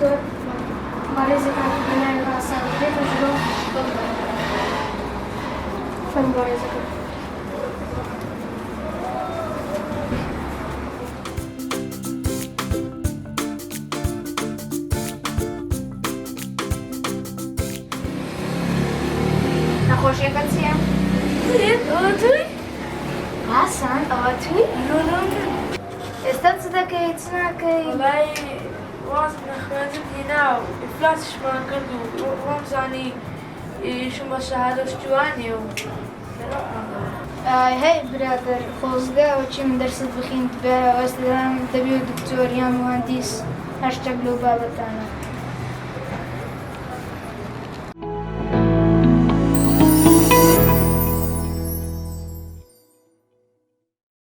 دکتۆر مارێزەکانی بەناوی ڕاستان بێتە ژڵۆ فەرموو مارێزەکە. نەخۆشیەکەت چییە؟ ئەوە توی؟ ڕاستان ئەوە توی؟ ئێستا چ دەکەی چ ناکەی؟ وەڵای وازم لە خوێندن هێنا و ئیفلاسشمان کرد و وەمزانی ئیشم بە شەهادە شتوانێ و هەی برادر خۆزگاوە چی من دەرست بخین بە ئەوەستدان دەبێت دکتۆر یان مهندیس هەر شتێک لەو بابەتانە.